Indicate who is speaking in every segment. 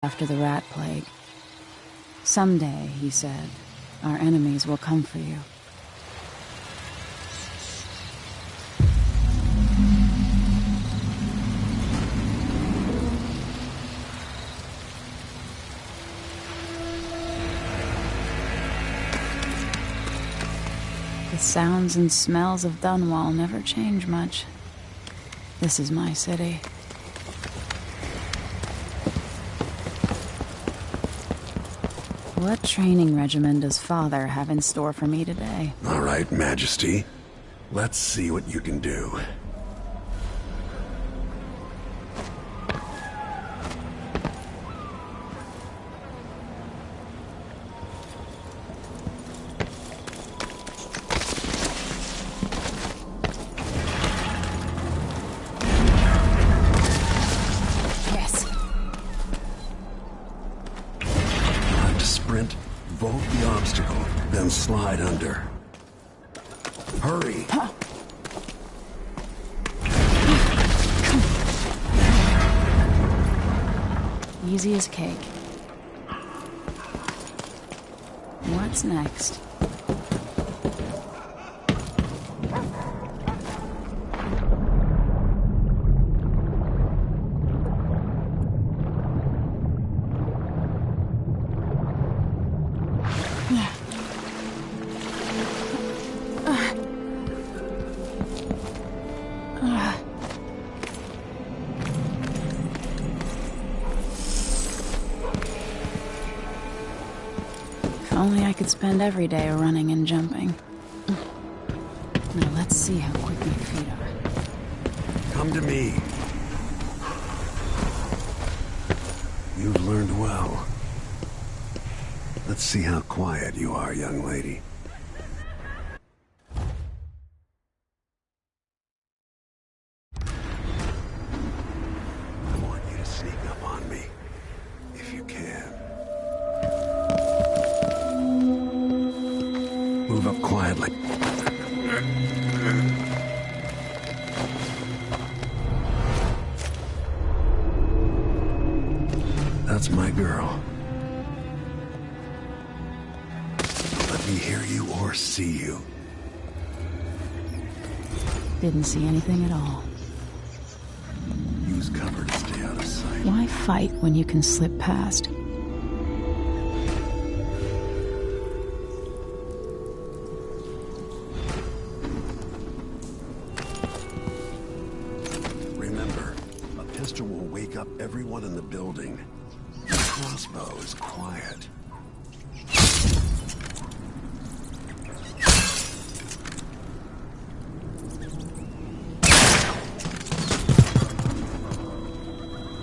Speaker 1: after the rat plague. Someday, he said, our enemies will come for you. The sounds and smells of Dunwall never change much. This is my city. What training regimen does Father have in store for me today?
Speaker 2: All right, Majesty. Let's see what you can do. Vault the obstacle, then slide under. Hurry!
Speaker 1: Easy as cake. What's next? If only I could spend every day running and jumping. Now let's see how quick my feet are.
Speaker 2: Come to me. You've learned well. Let's see how quiet you are, young lady. I want you to sneak up on me, if you can. Move up quietly. That's my girl. Let me hear you or see you.
Speaker 1: Didn't see anything at all.
Speaker 2: Use cover to stay out of sight.
Speaker 1: Why fight when you can slip past?
Speaker 2: Remember, a pistol will wake up everyone in the building. The crossbow is quiet.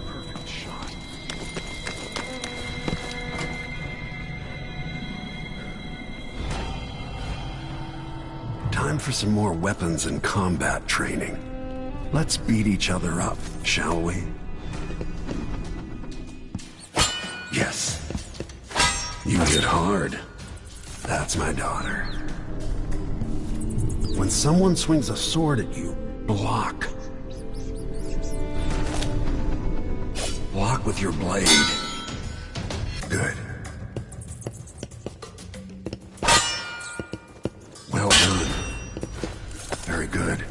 Speaker 2: Perfect shot. Time for some more weapons and combat training. Let's beat each other up, shall we? Yes. You hit hard. That's my daughter. When someone swings a sword at you, block. Block with your blade. Good. Well done. Very good.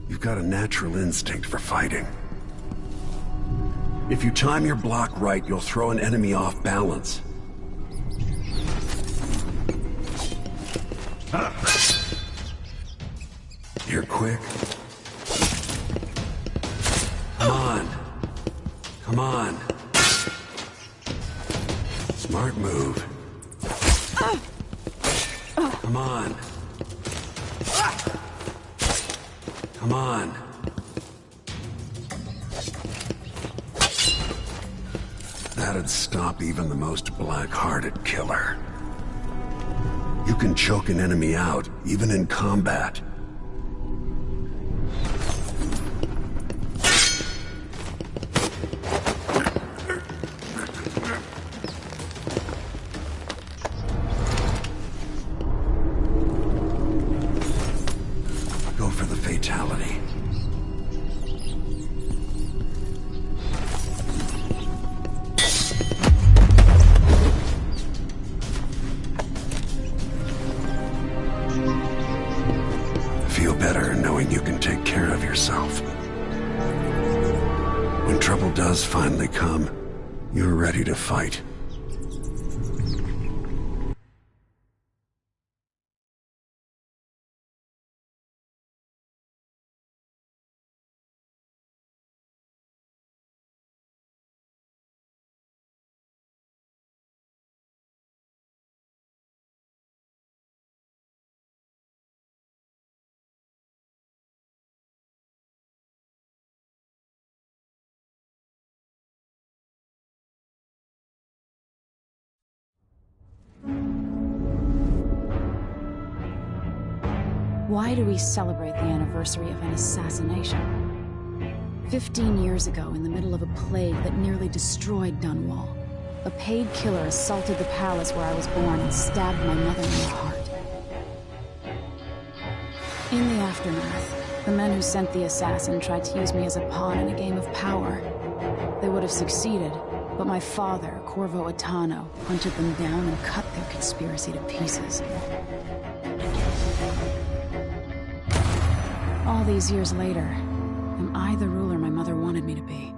Speaker 2: You've got a natural instinct for fighting. If you time your block right, you'll throw an enemy off balance. You're quick. Come on. Come on. Smart move. Come on. Come on. That'd stop even the most black-hearted killer. You can choke an enemy out, even in combat. Go for the fatality. they come, you're ready to fight.
Speaker 1: Why do we celebrate the anniversary of an assassination? 15 years ago, in the middle of a plague that nearly destroyed Dunwall, a paid killer assaulted the palace where I was born and stabbed my mother in the heart. In the aftermath, the men who sent the assassin tried to use me as a pawn in a game of power. They would have succeeded, but my father, Corvo Attano, hunted them down and cut their conspiracy to pieces. All these years later, am I the ruler my mother wanted me to be?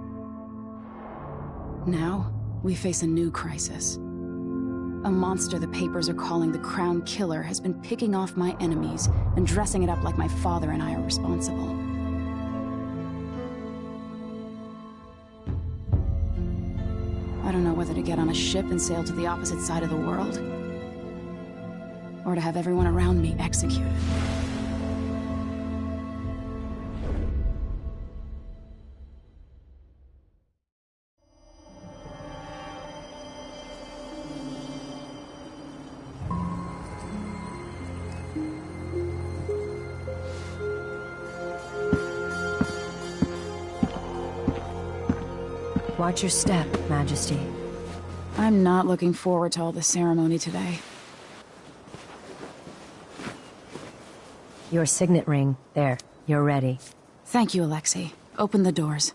Speaker 1: Now, we face a new crisis. A monster the papers are calling the Crown Killer has been picking off my enemies and dressing it up like my father and I are responsible. I don't know whether to get on a ship and sail to the opposite side of the world, or to have everyone around me executed.
Speaker 3: Watch your step, Majesty.
Speaker 1: I'm not looking forward to all the ceremony today.
Speaker 3: Your signet ring. There, you're ready.
Speaker 1: Thank you, Alexei. Open the doors.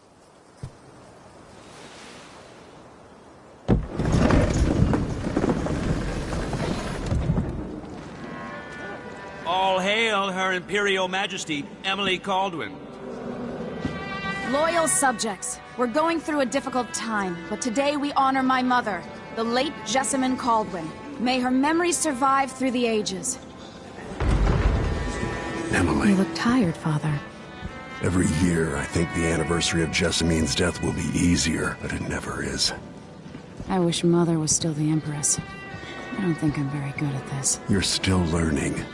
Speaker 4: All hail Her Imperial Majesty, Emily Caldwin.
Speaker 1: Loyal subjects, we're going through a difficult time, but today we honor my mother, the late Jessamine Caldwin. May her memory survive through the ages.
Speaker 2: Emily.
Speaker 1: You look tired, Father.
Speaker 2: Every year, I think the anniversary of Jessamine's death will be easier, but it never is.
Speaker 1: I wish Mother was still the Empress. I don't think I'm very good at this.
Speaker 2: You're still learning.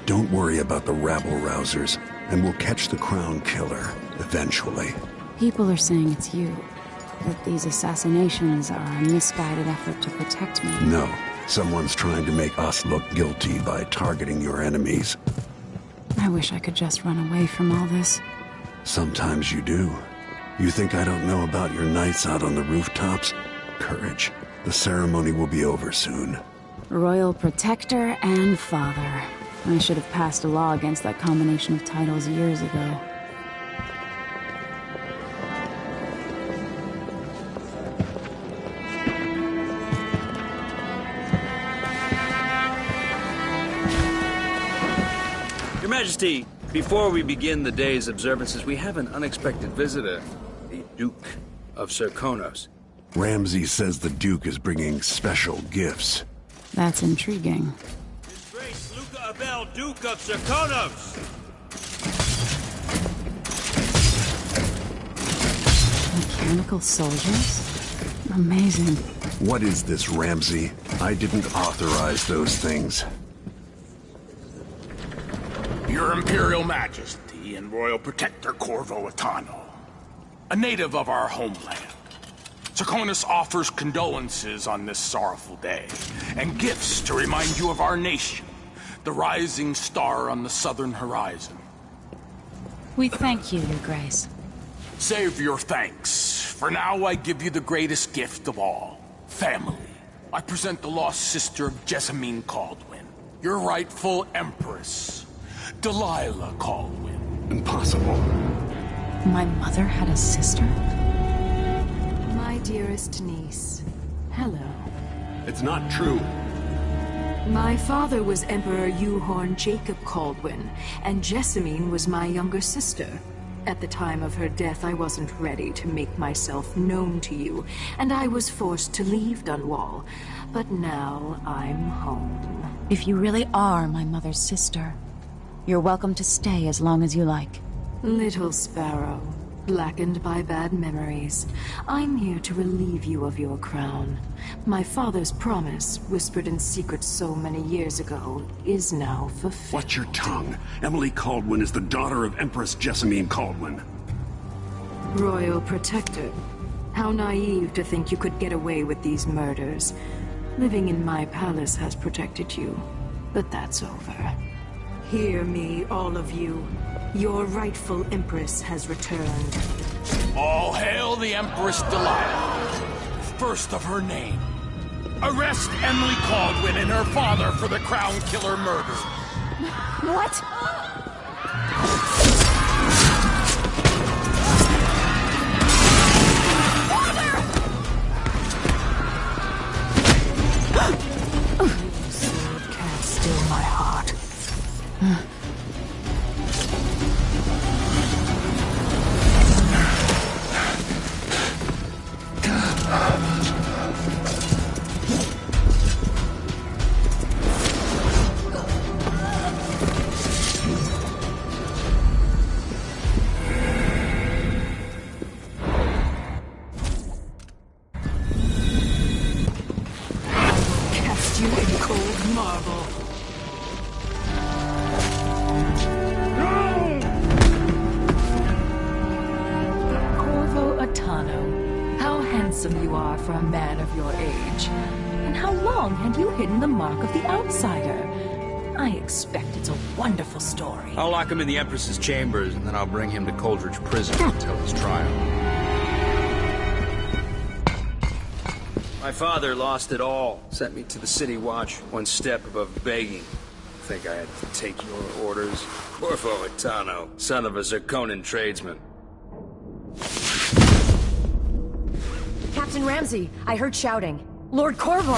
Speaker 2: Don't worry about the rabble-rousers, and we'll catch the Crown Killer, eventually.
Speaker 1: People are saying it's you. That these assassinations are a misguided effort to protect me.
Speaker 2: No. Someone's trying to make us look guilty by targeting your enemies.
Speaker 1: I wish I could just run away from all this.
Speaker 2: Sometimes you do. You think I don't know about your nights out on the rooftops? Courage. The ceremony will be over soon.
Speaker 1: Royal Protector and Father. I should have passed a law against that combination of titles years ago.
Speaker 4: Your Majesty, before we begin the day's observances, we have an unexpected visitor, the Duke of Serkonos.
Speaker 2: Ramsay says the Duke is bringing special gifts.
Speaker 1: That's intriguing.
Speaker 4: His Grace Luca Abel, Duke of Serkonos!
Speaker 1: Mechanical soldiers? Amazing.
Speaker 2: What is this, Ramsay? I didn't authorize those things.
Speaker 5: Your Imperial Majesty and Royal Protector Corvo Attano, a native of our homeland. Serkonos offers condolences on this sorrowful day, and gifts to remind you of our nation, the rising star on the southern horizon.
Speaker 1: We thank you, Your Grace.
Speaker 5: Save your thanks. For now, I give you the greatest gift of all, family. I present the lost sister of Jessamine Caldwin, your rightful empress, Delilah Caldwin.
Speaker 2: Impossible.
Speaker 1: My mother had a sister?
Speaker 6: My dearest niece, hello.
Speaker 2: It's not true.
Speaker 6: My father was Emperor Euhorn Jacob Caldwin, and Jessamine was my younger sister. At the time of her death, I wasn't ready to make myself known to you, and I was forced to leave Dunwall. But now I'm home.
Speaker 1: If you really are my mother's sister, you're welcome to stay as long as you like.
Speaker 6: Little Sparrow, blackened by bad memories, I'm here to relieve you of your crown. My father's promise, whispered in secret so many years ago, is now fulfilled.
Speaker 2: Watch your tongue. Emily Caldwin is the daughter of Empress Jessamine Caldwin.
Speaker 6: Royal Protector. How naive to think you could get away with these murders. Living in my palace has protected you, but that's over. Hear me, all of you. Your rightful Empress has returned.
Speaker 5: All hail the Empress Delilah, first of her name. Arrest Emily Caldwin and her father for the Crown Killer murder.
Speaker 1: What?
Speaker 6: Sword can't still my heart. Cast you in cold marble. Corvo Atano, how handsome you are for a man of your age. And how long had you hidden the mark of the outsider? I expect it's a wonderful story.
Speaker 4: I'll lock him in the Empress's chambers, and then I'll bring him to Coldridge Prison to tell his trial. My father lost it all. Sent me to the City Watch, one step above begging. Think I had to take your orders? Corvo Atano, son of a Zirconan tradesman.
Speaker 3: Captain Ramsey, I heard shouting. Lord Corvo,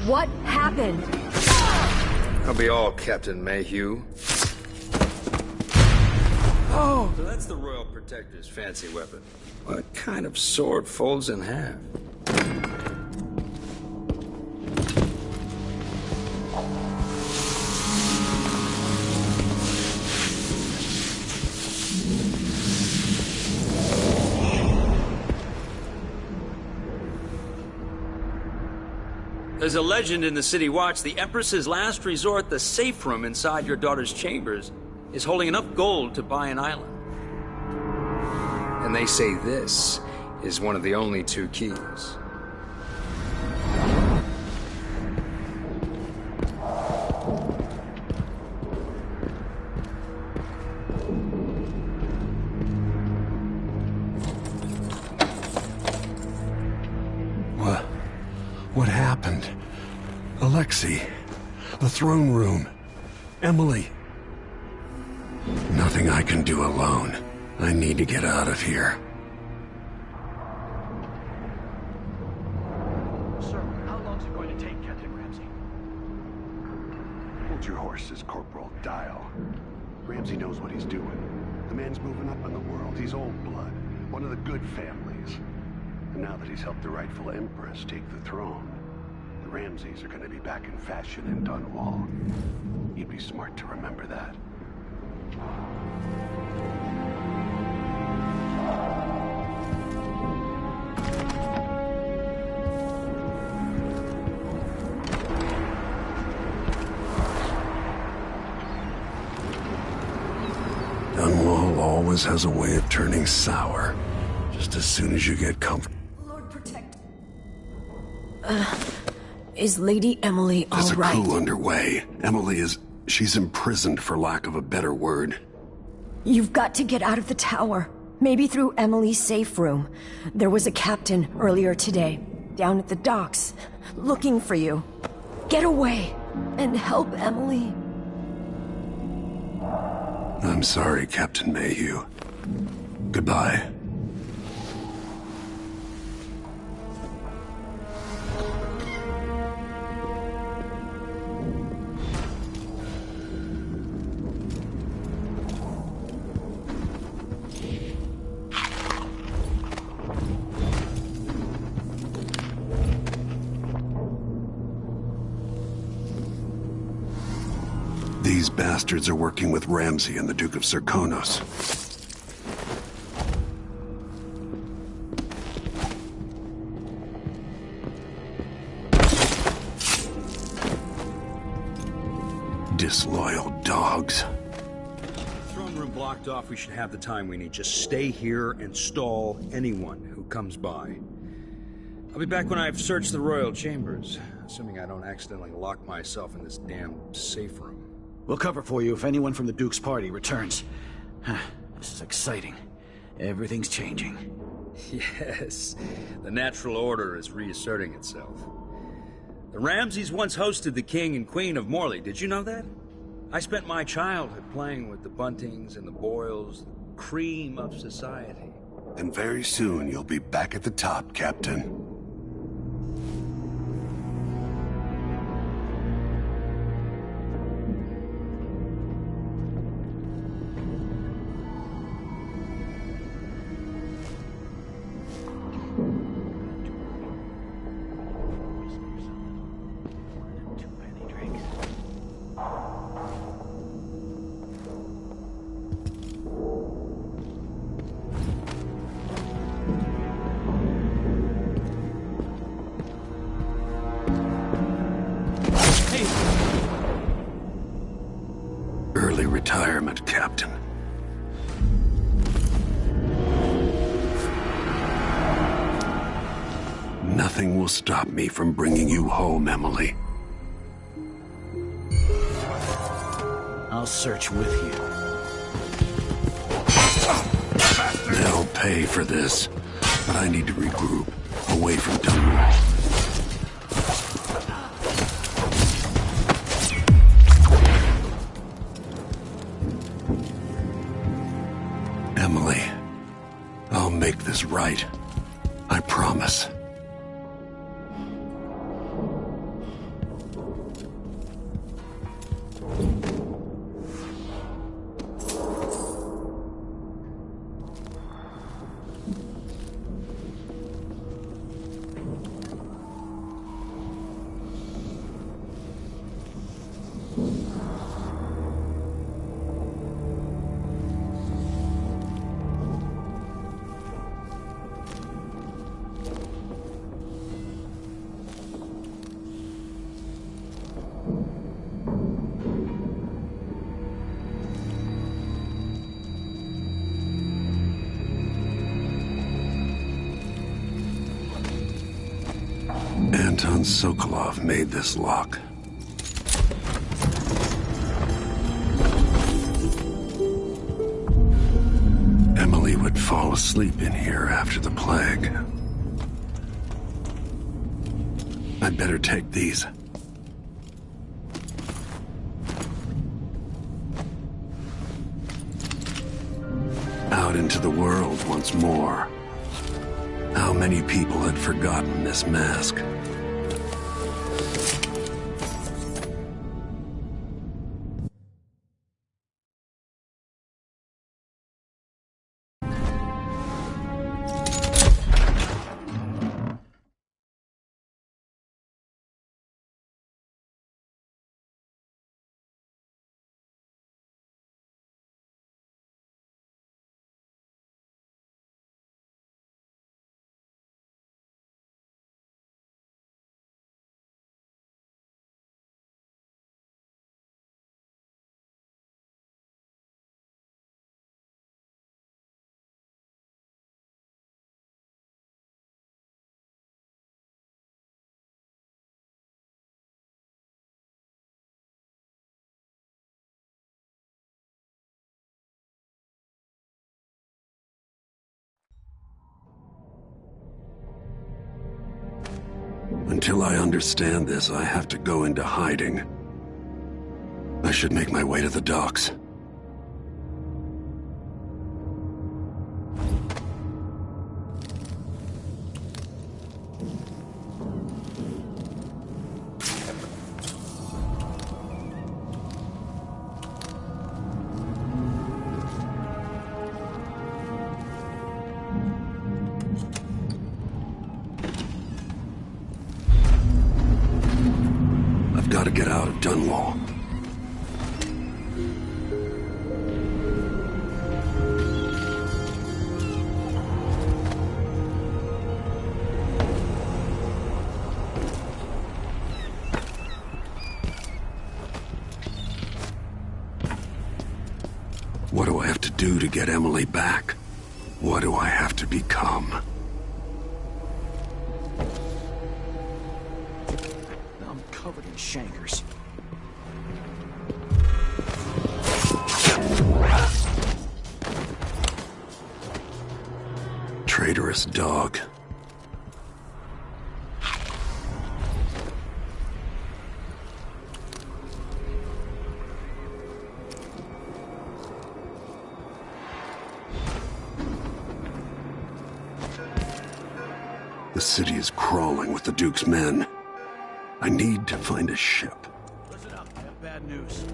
Speaker 3: what happened?
Speaker 4: I'll be all Captain Mayhew. Oh, so that's the Royal Protector's fancy weapon. What kind of sword folds in half? There's a legend in the City Watch, the Empress's last resort, the safe room inside your daughter's chambers, is holding enough gold to buy an island. And they say this is one of the only two keys.
Speaker 2: What happened? Alexei, the throne room, Emily. Nothing I can do alone. I need to get out of here.
Speaker 7: Sir, how long's it going to take, Captain Ramsey?
Speaker 2: Hold your horses, Corporal Dial. Ramsey knows what he's doing. The man's moving up in the world. He's old blood, one of the good families. And now that he's helped the rightful Empress take the throne, the Ramseys are going to be back in fashion in Dunwall. You'd be smart to remember that. Dunwall always has a way of turning sour, just as soon as you get comfortable.
Speaker 3: Lord Protect. Is Lady Emily all
Speaker 2: There's a
Speaker 3: right?
Speaker 2: coup underway. She's imprisoned for lack of a better word.
Speaker 3: You've got to get out of the tower. Maybe through Emily's safe room. There was a captain earlier today, down at the docks, looking for you. Get away and help Emily.
Speaker 2: I'm sorry, Captain Mayhew. Goodbye. These bastards are working with Ramsey and the Duke of Serkonos. Disloyal dogs.
Speaker 4: Throne room blocked off. We should have the time we need. Just stay here and stall anyone who comes by. I'll be back when I've searched the royal chambers, assuming I don't accidentally lock myself in this damn safe room.
Speaker 7: We'll cover for you if anyone from the Duke's party returns. This is exciting. Everything's changing.
Speaker 4: Yes, the natural order is reasserting itself. The Ramseys once hosted the King and Queen of Morley. Did you know that? I spent my childhood playing with the Buntings and the Boyles, the cream of society.
Speaker 2: And very soon you'll be back at the top, Captain. Early retirement, Captain. Nothing will stop me from bringing you home, Emily.
Speaker 7: I'll search with you.
Speaker 2: They'll pay for this, but I need to regroup, away from Dunwall. Emily, I'll make this right. I promise. Anton Sokolov made this lock. Emily would fall asleep in here after the plague. I'd better take these. Out into the world once more. How many people had forgotten this mask? Until I understand this, I have to go into hiding. I should make my way to the docks. I've got to get out of Dunwall. do to get Emily back? What do I have to become?
Speaker 7: I'm covered in chancres.
Speaker 2: Traitorous dog. The city is crawling with the Duke's men. I need to find a ship.
Speaker 7: Listen up, I have bad news.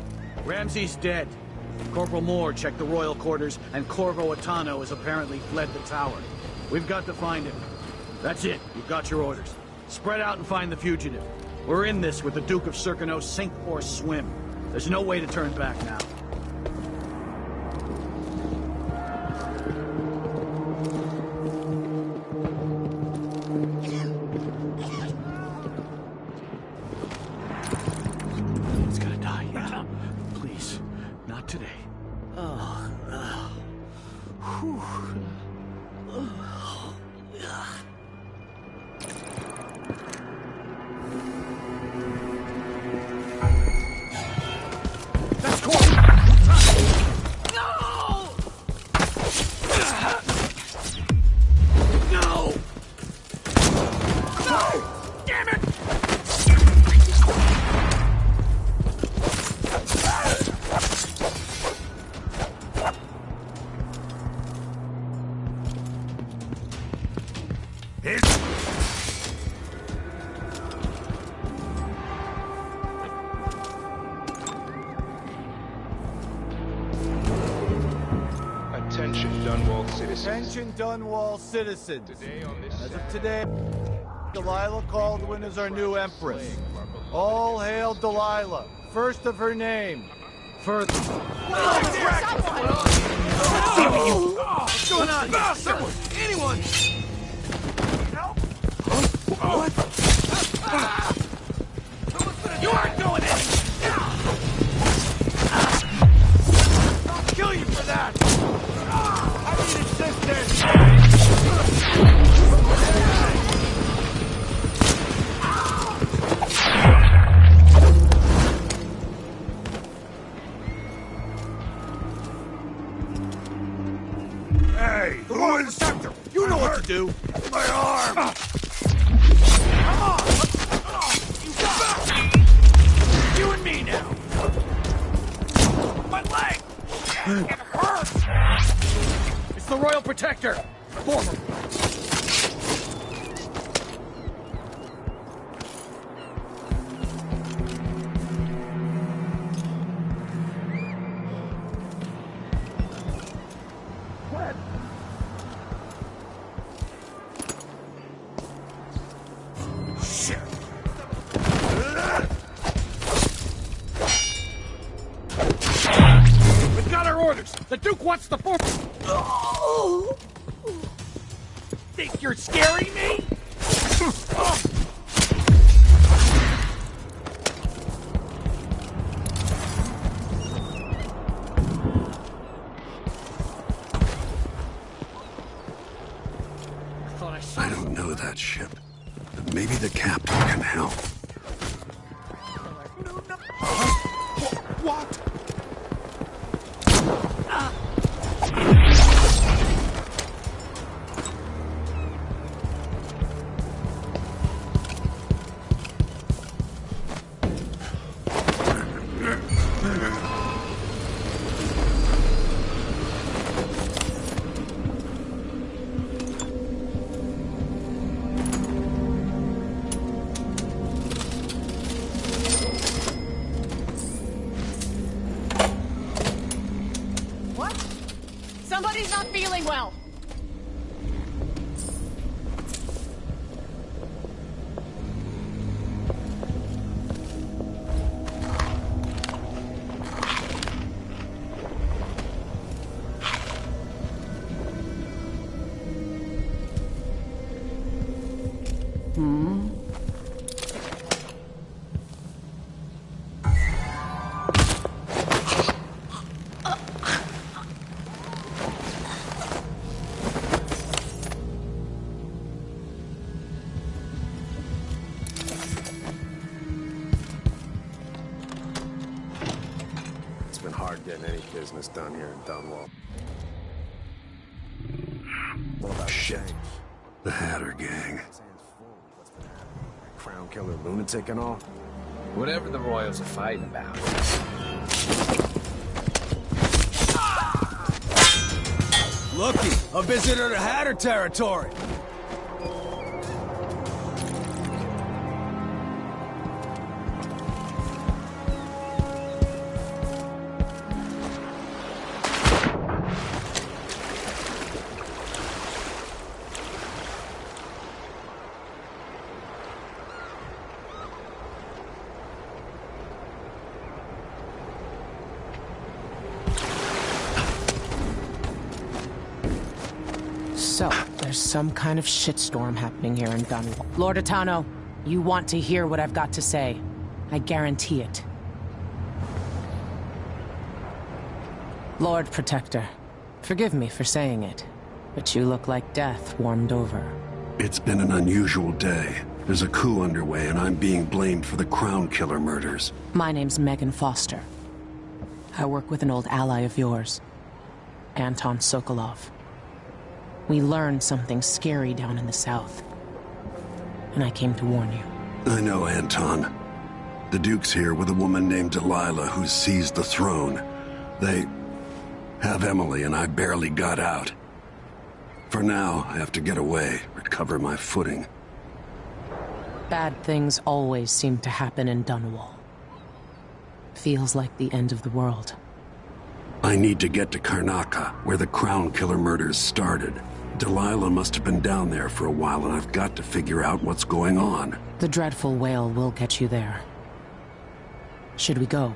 Speaker 7: Ramsey's dead. Corporal Moore checked the royal quarters, and Corvo Atano has apparently fled the tower. We've got to find him. That's it. You've got your orders. Spread out and find the fugitive. We're in this with the Duke of Circano, sink or swim. There's no way to turn back now. It's gonna die, yeah. Please, not today. That's cool. No! No! Damn it!
Speaker 8: Attention, Dunwall citizens.
Speaker 9: Attention, Dunwall citizens.
Speaker 8: Today on this
Speaker 9: As of today, Delilah Caldwin is our new empress. All hail Delilah, first of her name. Further.
Speaker 7: What's going on?
Speaker 9: Someone! Anyone! Help! What? You aren't going in! I'll kill you for that! I need assistance!
Speaker 2: Hey, who is...
Speaker 9: You know what to do!
Speaker 2: My arm!
Speaker 9: Come on! You got it! You and me now! My leg! It hurts!
Speaker 7: It's the Royal Protector! Former!
Speaker 9: Shit!
Speaker 7: We've got our orders! The Duke wants the former!
Speaker 9: Think you're scaring me?
Speaker 2: I don't know that ship, but maybe the captain can help.
Speaker 9: What?
Speaker 10: not getting any business done here in Dunwall.
Speaker 2: Shit. The Hatter gang.
Speaker 10: Crown killer lunatic and all.
Speaker 11: Whatever the Royals are fighting about.
Speaker 9: Looky, a visitor to Hatter territory.
Speaker 12: So, there's some kind of shitstorm happening here in Dunwall. Lord Atano, you want to hear what I've got to say. I guarantee it. Lord Protector, forgive me for saying it, but you look like death warmed over.
Speaker 2: It's been an unusual day. There's a coup underway and I'm being blamed for the Crown Killer murders.
Speaker 12: My name's Megan Foster. I work with an old ally of yours, Anton Sokolov. We learned something scary down in the south, and I came to warn you.
Speaker 2: I know, Anton. The Duke's here with a woman named Delilah who's seized the throne. They have Emily, and I barely got out. For now, I have to get away, recover my footing.
Speaker 12: Bad things always seem to happen in Dunwall. Feels like the end of the world.
Speaker 2: I need to get to Karnaca, where the Crown Killer murders started. Delilah must have been down there for a while, and I've got to figure out what's going on.
Speaker 12: The dreadful whale will get you there. Should we go?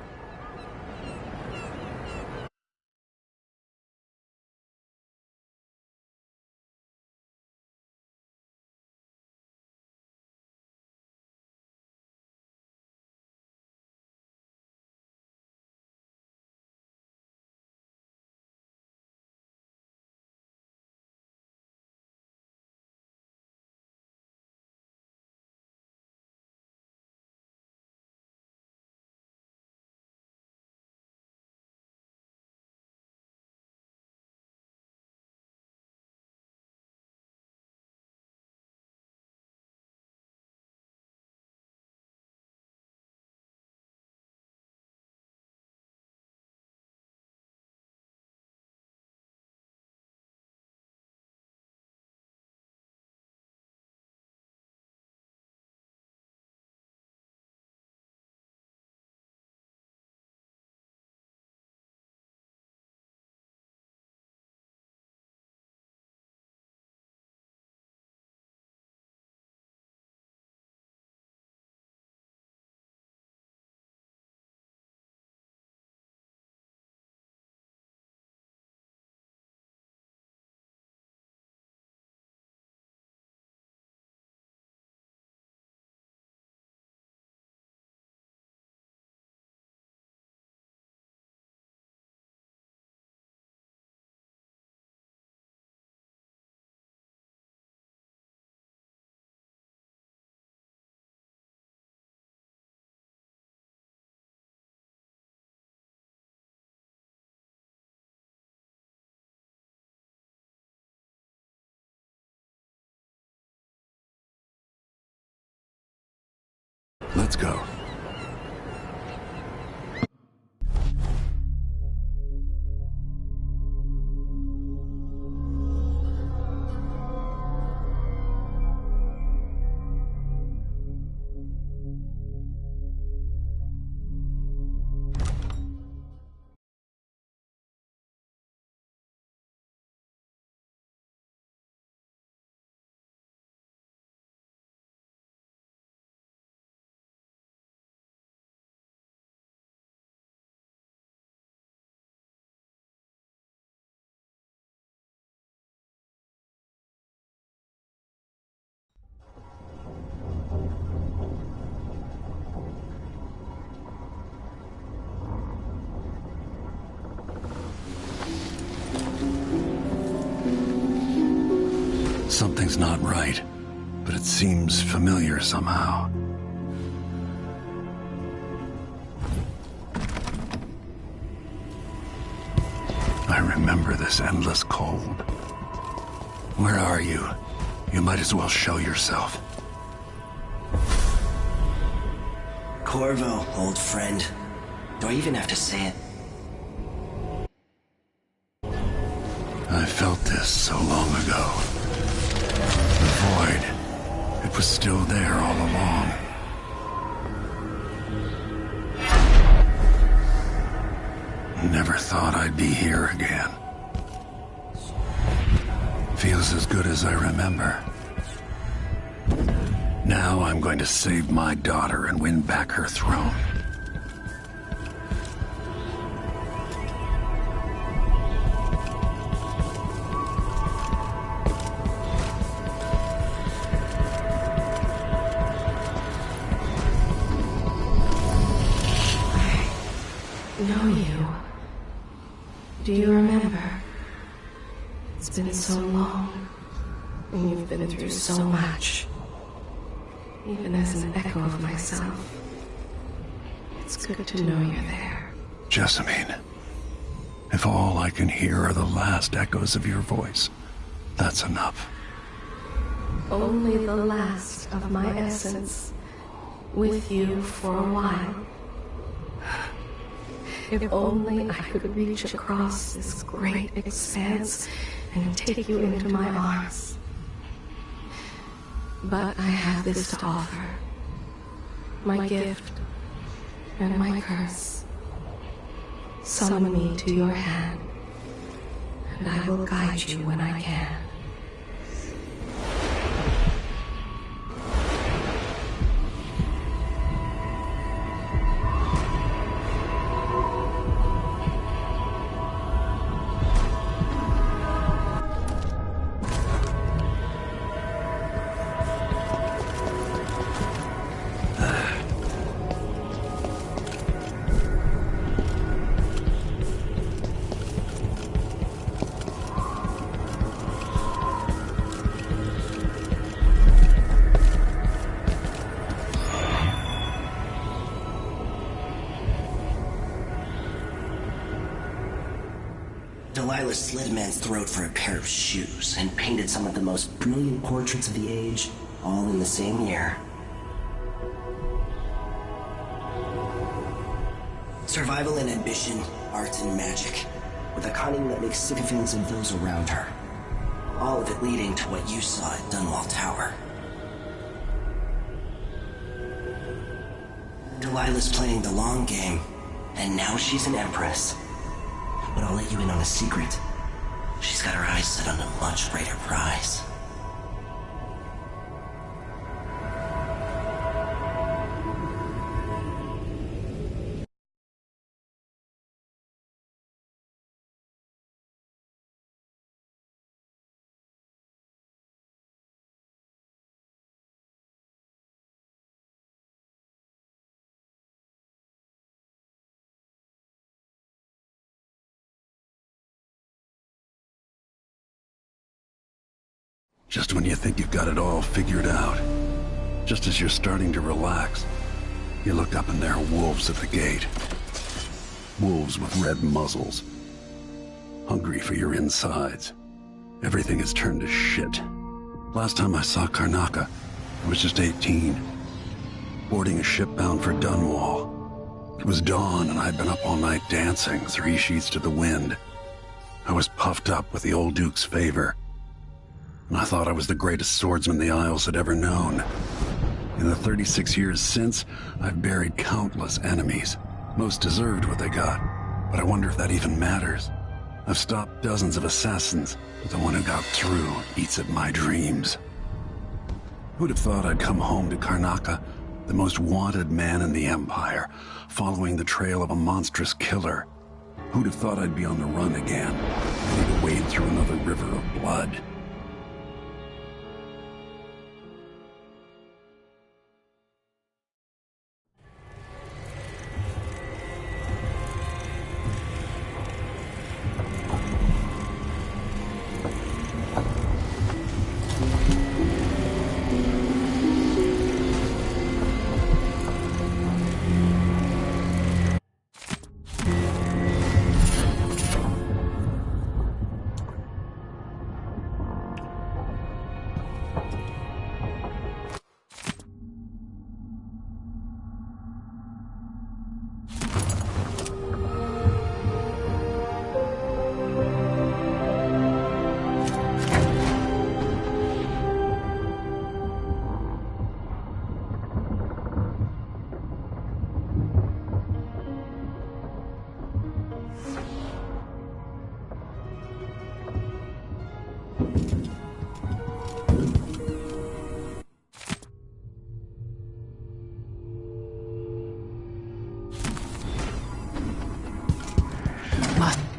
Speaker 2: Let's go. Something's not right, but it seems familiar somehow. remember this endless cold. Where are you? You might as well show yourself.
Speaker 13: Corvo, old friend. Do I even have to say it?
Speaker 2: I felt this so long ago. The void. It was still there all along. Never thought I'd be here again. Feels as good as I remember. Now I'm going to save my daughter and win back her throne.
Speaker 6: Know you. Do you remember? It's been so long, and you've been through so much. Even as an echo of myself, it's good to know you're there.
Speaker 2: Jessamine, if all I can hear are the last echoes of your voice, that's enough.
Speaker 6: Only the last of my essence, with you for a while. If only I could reach across this great expanse and take you into my arms. But I have this to offer. My gift and my curse. Summon me to your hand, and I will guide you when I can.
Speaker 13: Delilah slit a man's throat for a pair of shoes and painted some of the most brilliant portraits of the age, all in the same year. Survival and ambition, art and magic, with a cunning that makes sycophants of those around her. All of it leading to what you saw at Dunwall Tower. Delilah's playing the long game, and now she's an empress. But I'll let you in on a secret. She's got her eyes set on a much greater prize.
Speaker 2: Just when you think you've got it all figured out, just as you're starting to relax, you look up and there are wolves at the gate. Wolves with red muzzles, hungry for your insides. Everything has turned to shit. Last time I saw Karnaca, I was just 18, boarding a ship bound for Dunwall. It was dawn and I'd been up all night dancing, 3 sheets to the wind. I was puffed up with the old Duke's favor, and I thought I was the greatest swordsman the Isles had ever known. In the 36 years since, I've buried countless enemies. Most deserved what they got, but I wonder if that even matters. I've stopped dozens of assassins, but the one who got through eats at my dreams. Who'd have thought I'd come home to Karnaca, the most wanted man in the Empire, following the trail of a monstrous killer? Who'd have thought I'd be on the run again, ready to wade through another river of blood?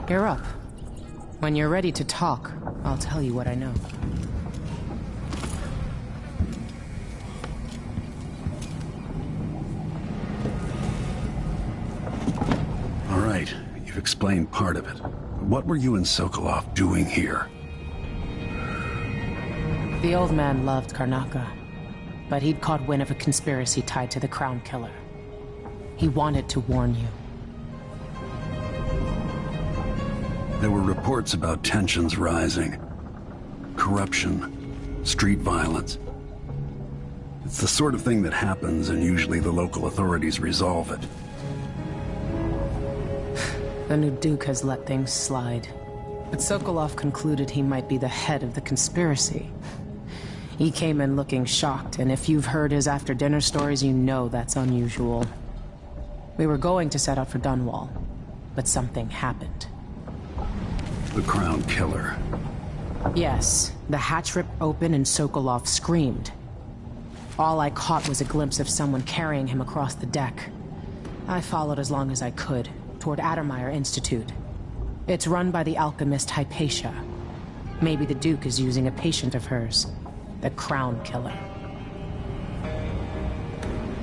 Speaker 12: You're up. When you're ready to talk, I'll tell you what I know.
Speaker 2: All right, you've explained part of it. What were you and Sokolov doing here?
Speaker 12: The old man loved Karnaca, but he'd caught wind of a conspiracy tied to the Crown Killer. He wanted to warn you.
Speaker 2: There were reports about tensions rising. Corruption, street violence. It's the sort of thing that happens, and usually the local authorities resolve it.
Speaker 12: The new Duke has let things slide. But Sokolov concluded he might be the head of the conspiracy. He came in looking shocked, and if you've heard his after-dinner stories, you know that's unusual. We were going to set out for Dunwall, but something happened.
Speaker 2: The Crown Killer.
Speaker 12: Yes, the hatch ripped open and Sokolov screamed. All I caught was a glimpse of someone carrying him across the deck. I followed as long as I could, toward Addermeyer Institute. It's run by the alchemist Hypatia. Maybe the Duke is using a patient of hers, the Crown Killer.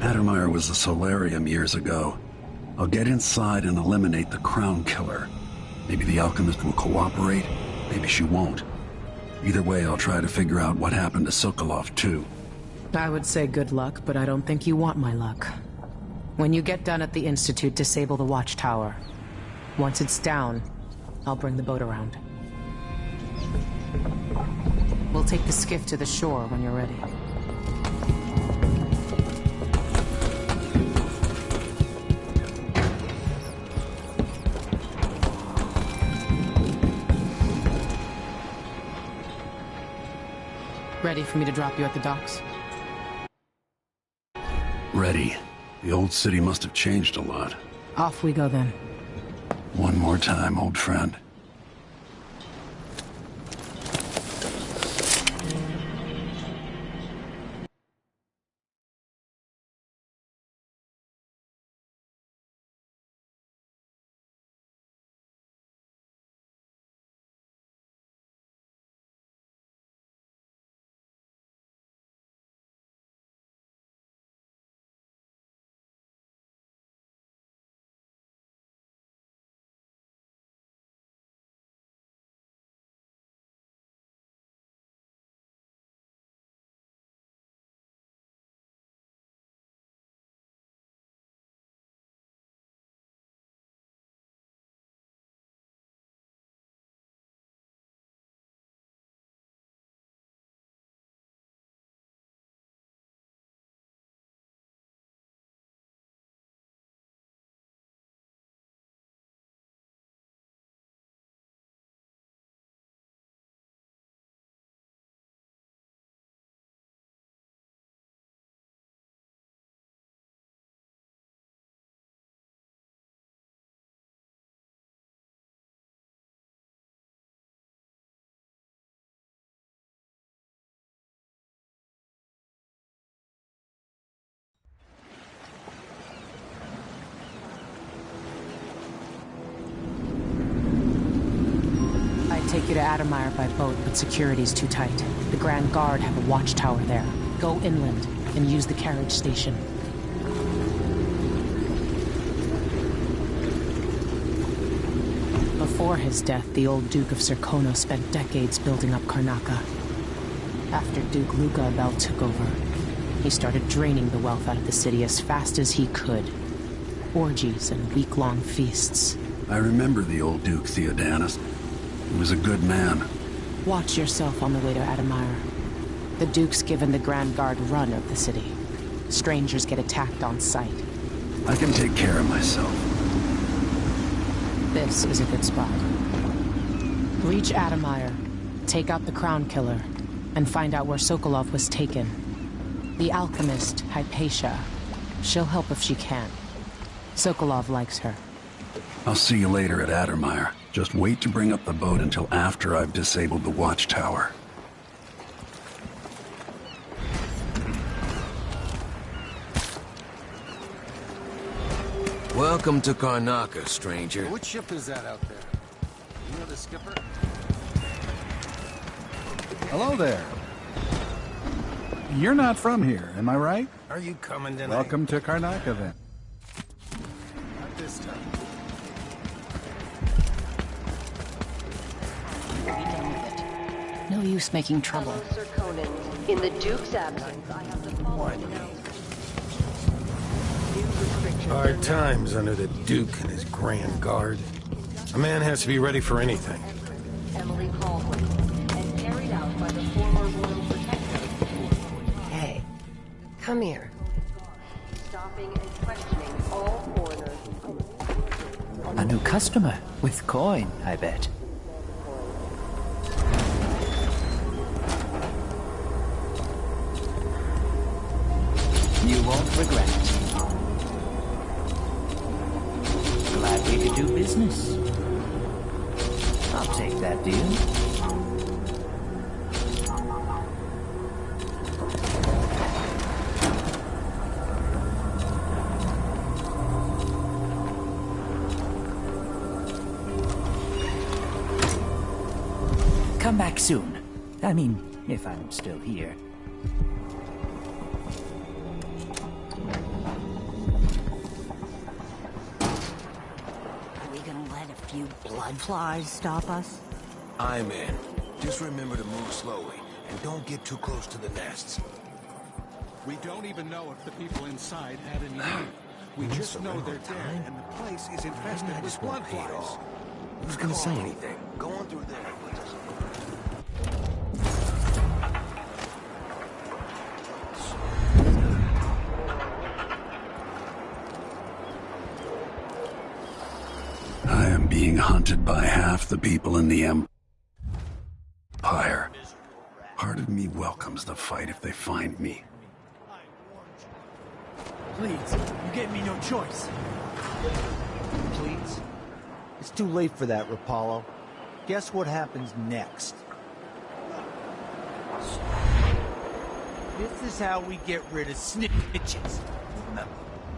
Speaker 2: Addermeyer was a solarium years ago. I'll get inside and eliminate the Crown Killer. Maybe the alchemist will cooperate, maybe she won't. Either way, I'll try to figure out what happened to Sokolov, too.
Speaker 12: I would say good luck, but I don't think you want my luck. When you get done at the Institute, disable the watchtower. Once it's down, I'll bring the boat around. We'll take the skiff to the shore when you're ready. Ready for me to drop you at the docks?
Speaker 2: Ready. The old city must have changed a lot.
Speaker 12: Off we go then.
Speaker 2: One more time, old friend.
Speaker 12: Take you to Addermeyer by boat, but security's too tight. The Grand Guard have a watchtower there. Go inland and use the carriage station. Before his death, the old Duke of Serkonos spent decades building up Karnaca. After Duke Luca Abel took over, he started draining the wealth out of the city as fast as he could. Orgies and week-long feasts.
Speaker 2: I remember the old Duke Theodanis. He was a good man.
Speaker 12: Watch yourself on the way to Addermeyer. The Duke's given the Grand Guard run of the city. Strangers get attacked on sight.
Speaker 2: I can take care of myself.
Speaker 12: This is a good spot. Reach Addermeyer, take out the Crown Killer, and find out where Sokolov was taken. The alchemist, Hypatia. She'll help if she can. Sokolov likes her.
Speaker 2: I'll see you later at Addermeyer. Just wait to bring up the boat until after I've disabled the watchtower.
Speaker 11: Welcome to Karnaca, stranger.
Speaker 10: What ship is that out there?
Speaker 11: You're the skipper?
Speaker 9: Hello there. You're not from here, am I right?
Speaker 10: Are you coming tonight?
Speaker 9: Welcome to Karnaca, then.
Speaker 10: Not this time.
Speaker 1: No use making trouble.
Speaker 14: Sir Conan, in the Duke's absence, I have the following
Speaker 10: Hard times under the Duke and his Grand Guard. A man has to be ready for anything.
Speaker 14: Emily Caldwell, and carried out by the former Royal Protector.
Speaker 15: Hey, come here.
Speaker 14: Stopping and questioning all foreigners.
Speaker 16: A new customer with coin, I bet. You won't regret it. Glad we could do business. I'll take that deal. Come back soon. I mean, if I'm still here.
Speaker 15: Few blood flies stop us?
Speaker 10: I'm in. Just remember to move slowly, and don't get too close to the nests.
Speaker 7: We don't even know if the people inside had any name. We just know they're dead, and the place is infested with blood flies.
Speaker 10: Who's gonna say anything? Go on through there.
Speaker 2: I am being hunted by half the people in the Empire. Part of me welcomes the fight if they find me.
Speaker 17: Please, you gave me no choice. Please? It's too late for that, Rapallo. Guess what happens next? This is how we get rid of snitches.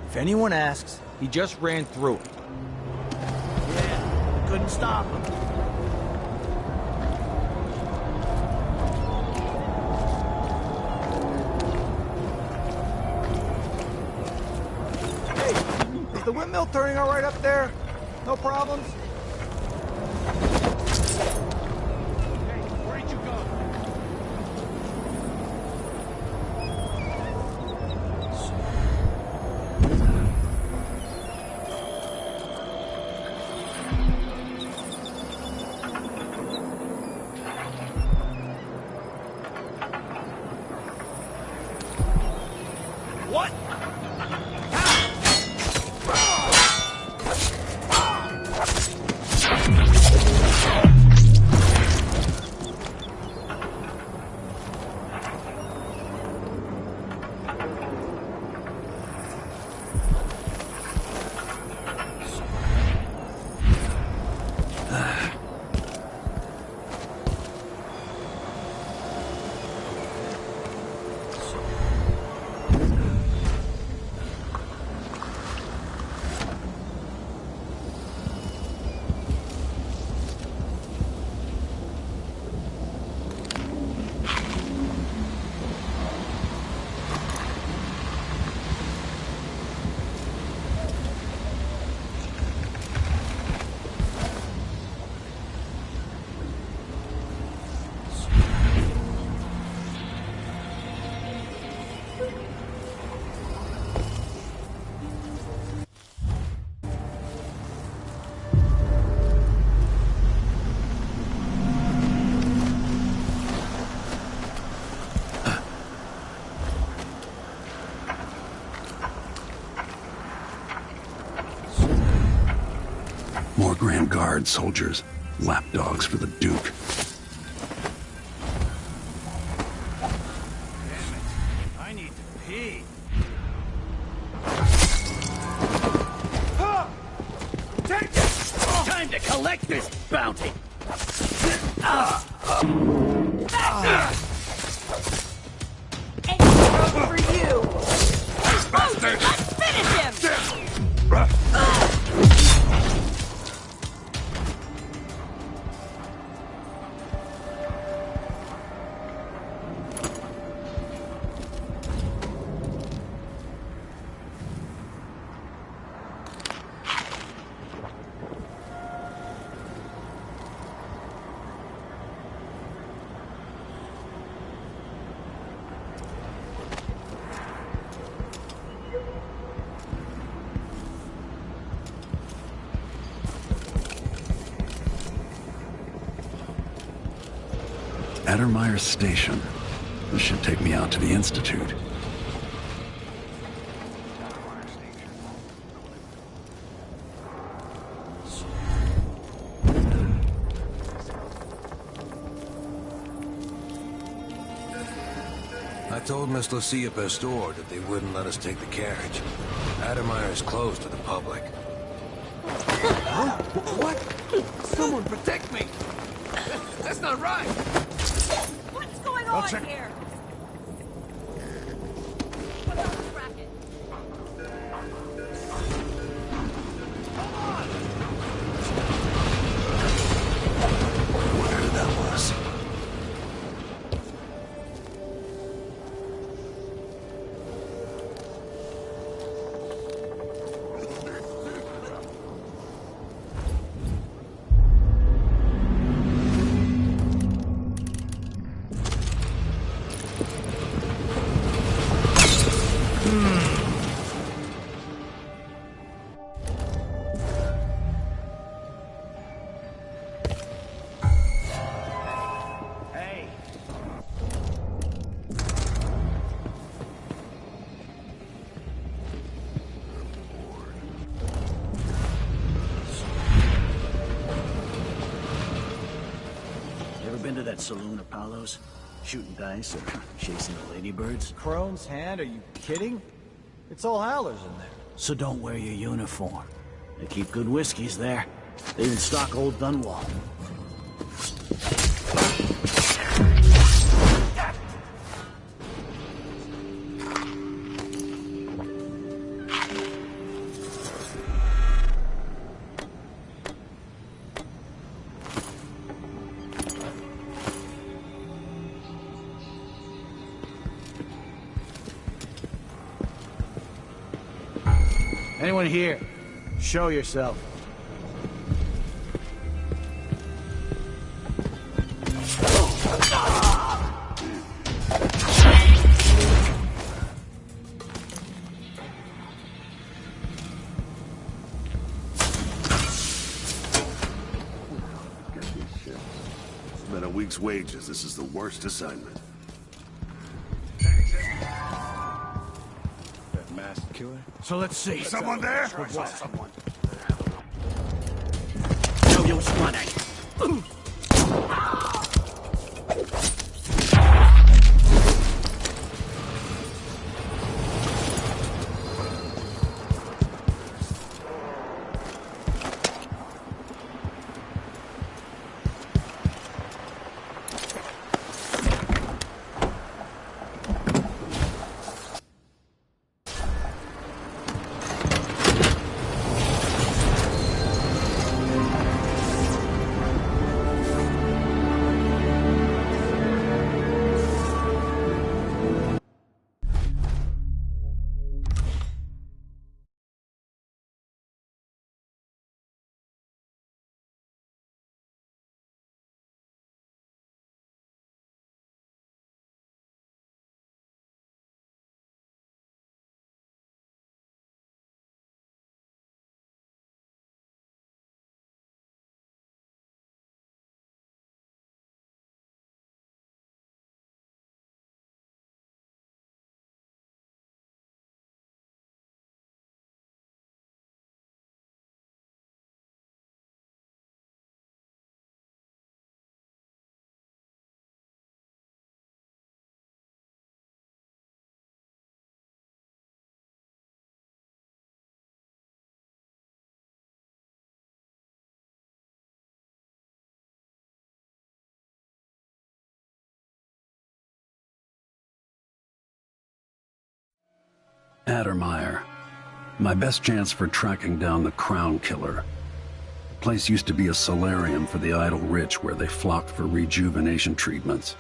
Speaker 17: If anyone asks, he just ran through it. Yeah, couldn't stop him.
Speaker 9: Hey, is the windmill turning all right up there? No problems?
Speaker 7: Hey, where'd you go?
Speaker 17: What?
Speaker 2: More Grand Guard soldiers, lapdogs for the Duke.
Speaker 17: Damn it. I need to pee. Take it! Time to collect this bounty!
Speaker 15: Anything for you! Bastard! Finish him!
Speaker 2: Addermeyer Station. This should take me out to the Institute.
Speaker 10: I told Miss Lucia Pastor that they wouldn't let us take the carriage. Addermeyer is closed to the public.
Speaker 15: Huh? What? Someone protect me! That's not right!
Speaker 14: What's going on here? What about this racket?
Speaker 2: Whatever that was.
Speaker 7: Been to that saloon of Paolo's? Shooting dice or chasing the ladybirds?
Speaker 9: Crone's hand? Are you kidding? It's all howlers in there.
Speaker 7: So don't wear your uniform. They keep good whiskeys there. They even stock old Dunwall. Anyone here? Show yourself.
Speaker 2: It's been a week's wages. This is the worst assignment.
Speaker 7: Killer? So let's see.
Speaker 2: Someone there?
Speaker 7: What?
Speaker 2: Someone.
Speaker 7: No use running.
Speaker 2: Addermeyer. My best chance for tracking down the Crown Killer. The place used to be a solarium for the idle rich where they flocked for rejuvenation treatments.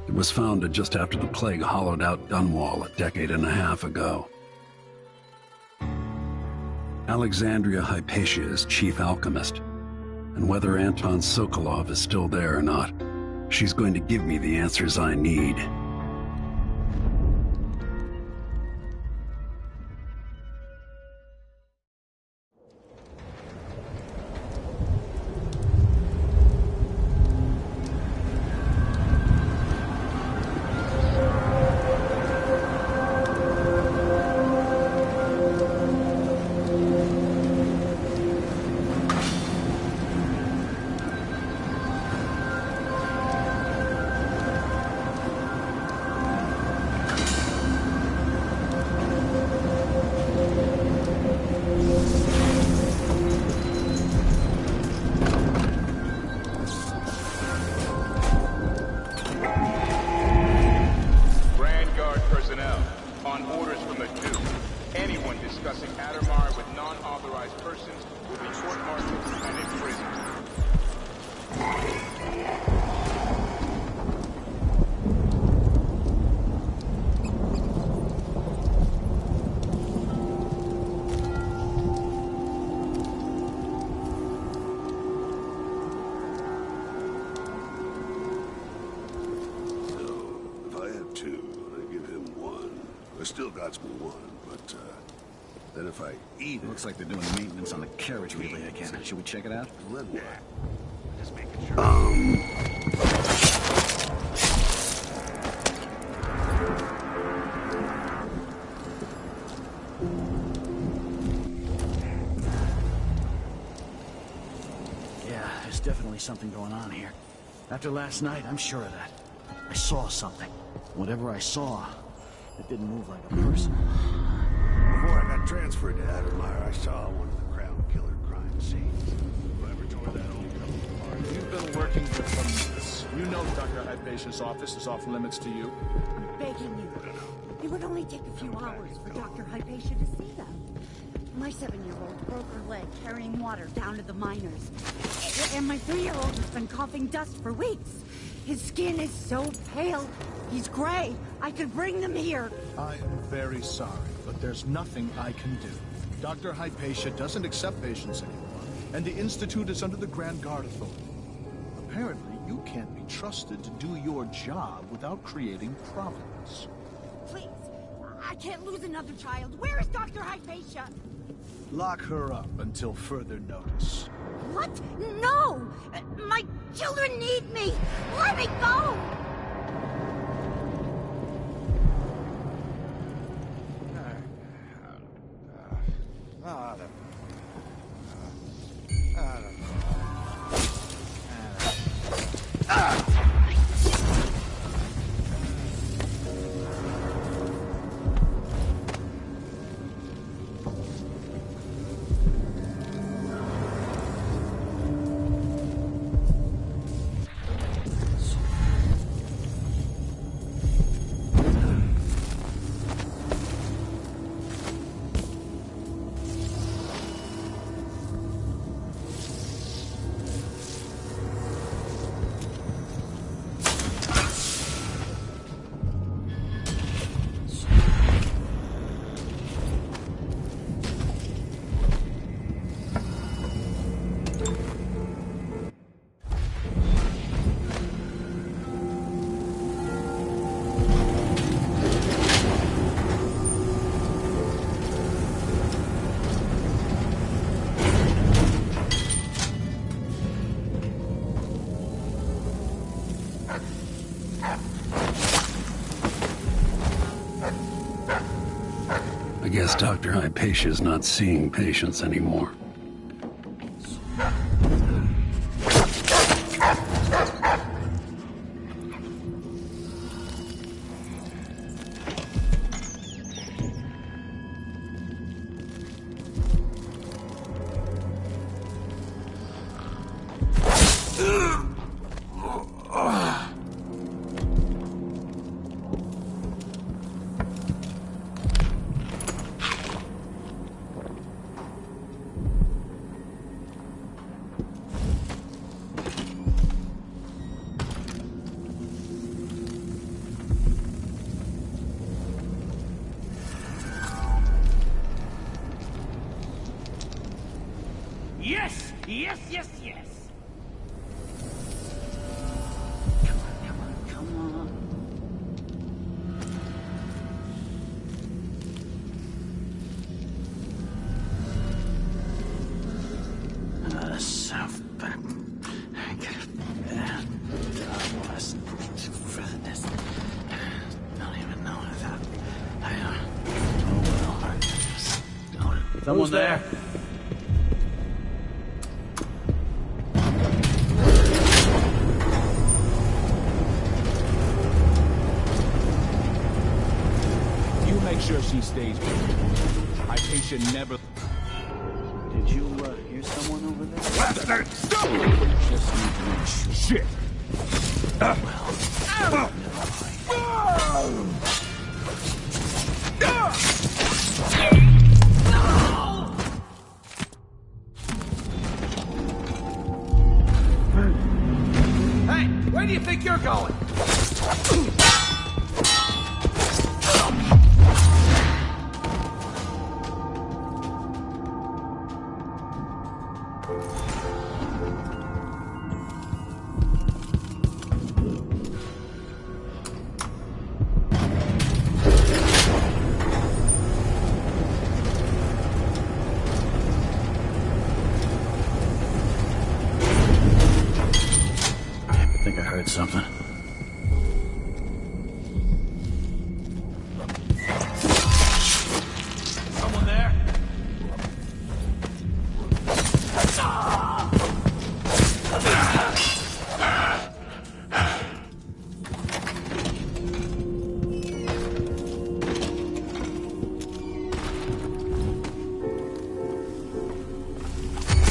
Speaker 2: It was founded just after the plague hollowed out Dunwall a decade and a half ago. Alexandria Hypatia is chief alchemist, and whether Anton Sokolov is still there or not, she's going to give me the answers I need.
Speaker 8: Adamar with non-authorized persons will be court-martialed and imprisoned.
Speaker 2: I still got one, but then if I eat it...
Speaker 18: Looks like they're doing maintenance on the carriage relay again. Should we check it out?
Speaker 2: Then what? Just making sure.
Speaker 7: Yeah, there's definitely something going on here. After last night, I'm sure of that. I saw something. Whatever I saw, it didn't move like a person.
Speaker 2: Before I got transferred to Adamar, I saw one of the Crown Killer crime scenes.
Speaker 8: Whoever tore that old couple apart. You've been working with police. You know Dr. Hypatia's office is off limits to you.
Speaker 19: I'm begging you. It would only take a few hours for Dr. Hypatia to see them. My 7-year-old broke her leg carrying water down to the miners. And my 3-year-old has been coughing dust for weeks. His skin is so pale. He's gray. I could bring them here.
Speaker 20: I am very sorry, but there's nothing I can do. Dr. Hypatia doesn't accept patients anymore, and the Institute is under the Grand Guard Authority. Apparently, you can't be trusted to do your job without creating problems.
Speaker 19: Please, I can't lose another child. Where is Dr. Hypatia?
Speaker 20: Lock her up until further notice.
Speaker 19: What? No! My children need me! Let me go!
Speaker 2: I guess Dr. Hypatia's not seeing patients anymore.
Speaker 15: Yes! Yes, yes, yes!
Speaker 19: Come on.
Speaker 7: South back. I got a bad dog was for this. Don't even know that. Oh well, I just don't. Someone there?
Speaker 20: Make sure she stays with you. Hypatia never...
Speaker 7: Did you hear someone over there?
Speaker 20: Stop!
Speaker 7: Just need to make sure.
Speaker 20: Shit!
Speaker 7: Well...
Speaker 5: think you're going?
Speaker 8: I think I heard something.
Speaker 5: Someone there?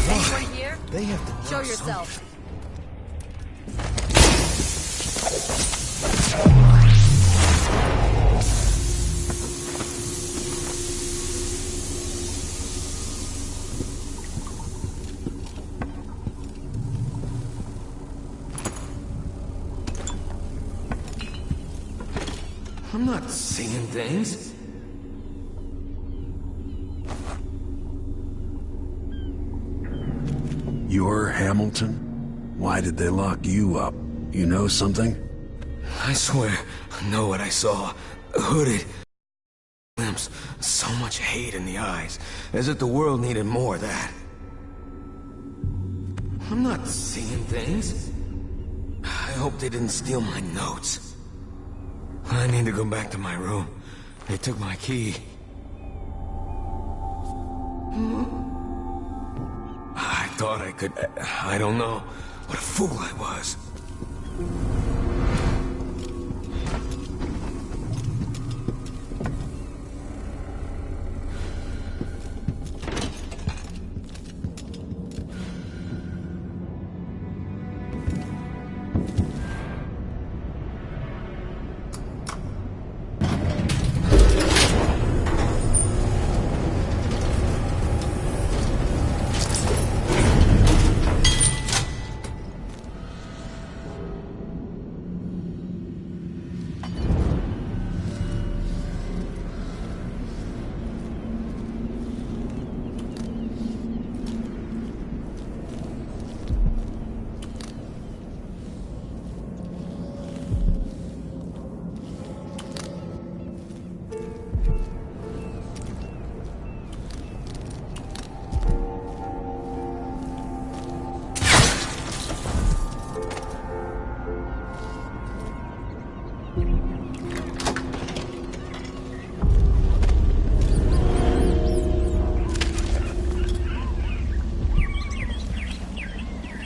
Speaker 14: Anyone here?
Speaker 17: They have to
Speaker 14: Show yourself.
Speaker 4: I'm not seeing things.
Speaker 2: You're Hamilton? Why did they lock you up? You know something?
Speaker 4: I swear, I know what I saw. Hooded. Glimpse. So much hate in the eyes. As if the world needed more of that. I'm not seeing things. I hope they didn't steal my notes. I need to go back to my room. They took my key. I thought I could... I don't know. What a fool I was.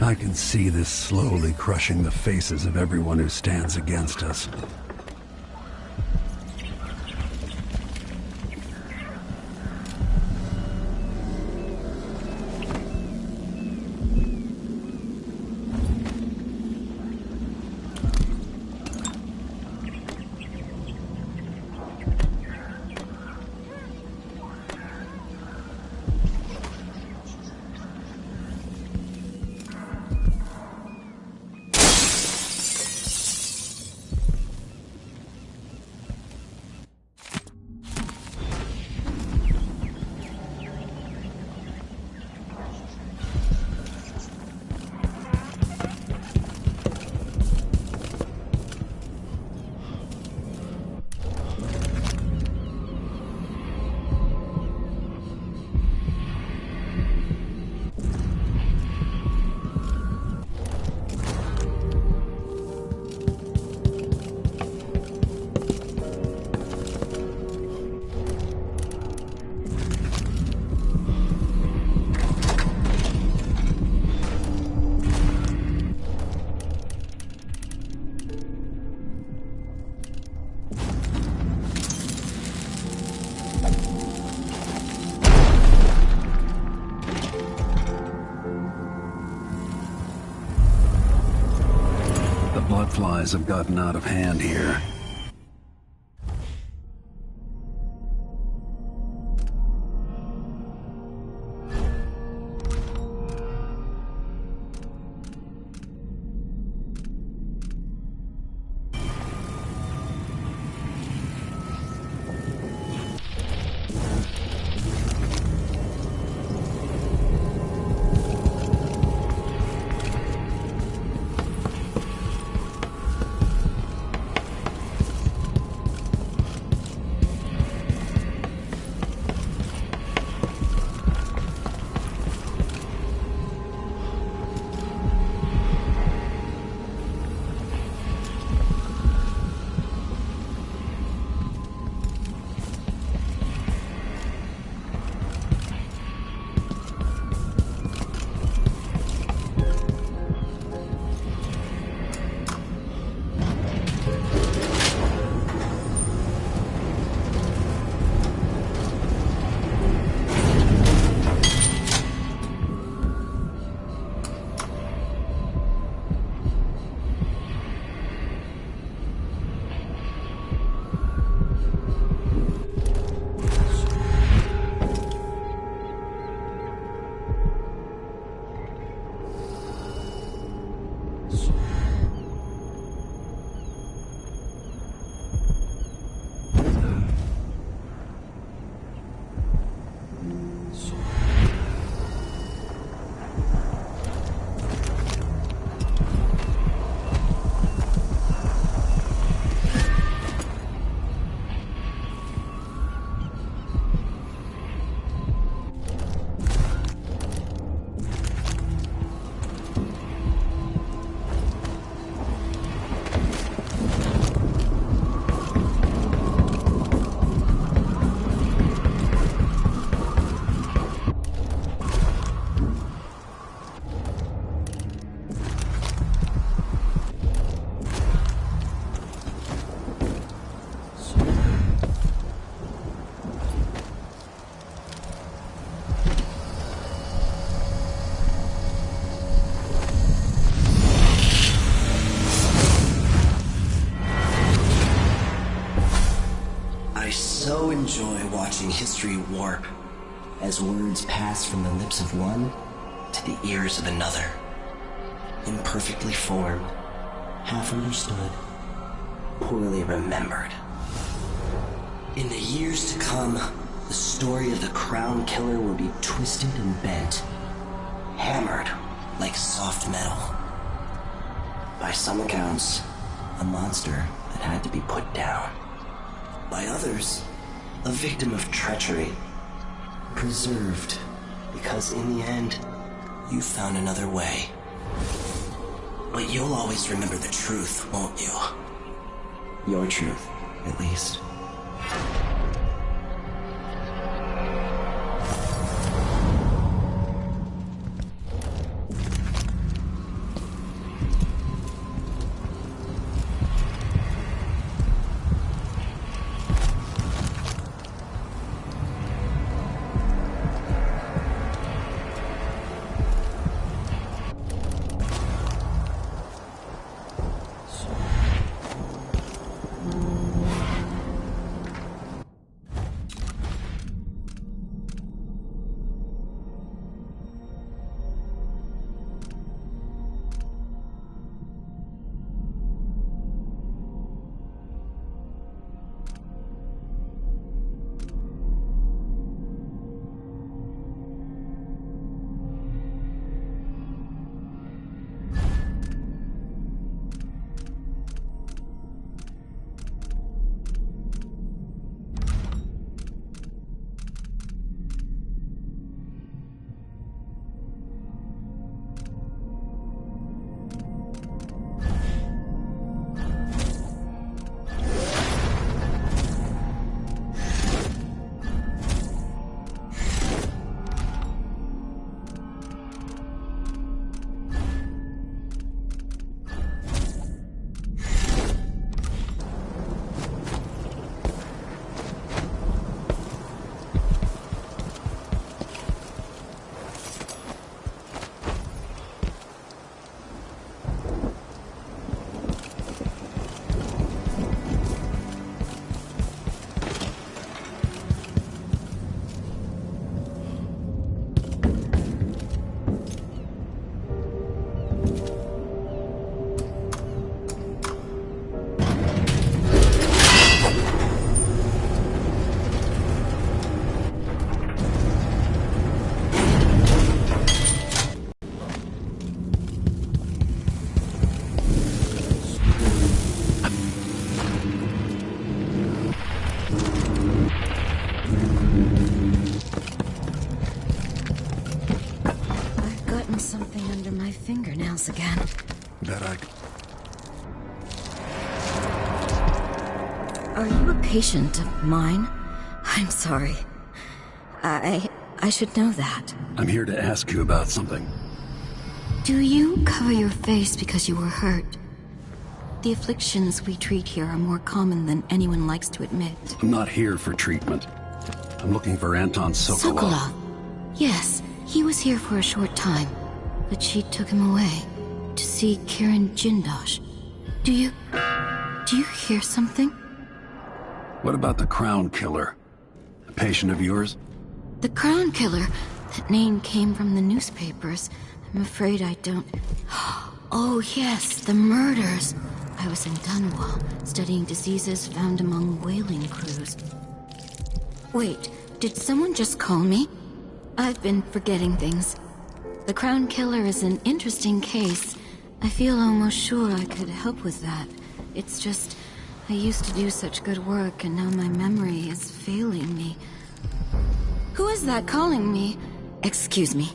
Speaker 2: I can see this slowly crushing the faces of everyone who stands against us. Bloodflies have gotten out of hand here.
Speaker 13: watching history warp as words pass from the lips of one to the ears of another. Imperfectly formed, half understood, poorly remembered. In the years to come, the story of the Crown Killer will be twisted and bent, hammered like soft metal. By some accounts, a monster that had to be put down. By others, a victim of treachery, preserved because in the end, you found another way. But you'll always remember the truth, won't you? Your truth, at least.
Speaker 3: Something under my fingernails again. Are you a patient of mine? I'm sorry. I should know that.
Speaker 2: I'm here to ask you about something.
Speaker 3: Do you cover your face because you were hurt? The afflictions we treat here are more common than anyone likes to admit.
Speaker 2: I'm not here for treatment. I'm looking for Anton Sokolov.
Speaker 3: Sokolov? Yes, he was here for a short time. But she took him away to see Karen Jindosh. Do you hear something?
Speaker 2: What about the Crown Killer? A patient of yours?
Speaker 3: The Crown Killer? That name came from the newspapers. I'm afraid I don't... Oh yes, the murders. I was in Dunwall, studying diseases found among whaling crews. Wait, did someone just call me? I've been forgetting things. The Crown Killer is an interesting case. I feel almost sure I could help with that. It's just, I used to do such good work and now my memory is failing me. Who is that calling me? Excuse me.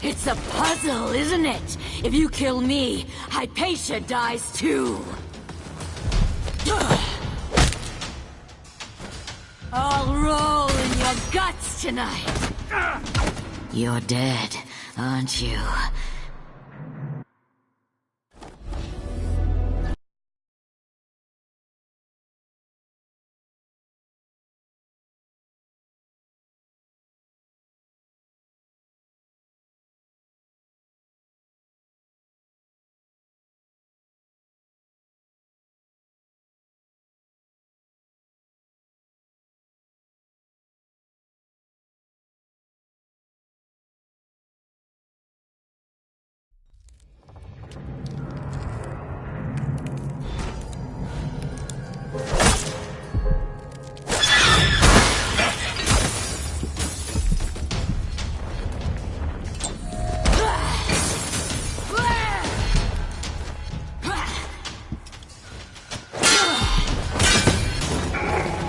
Speaker 19: It's a puzzle, isn't it? If you kill me, Hypatia dies too. I'll roll in your guts tonight. You're dead, aren't you?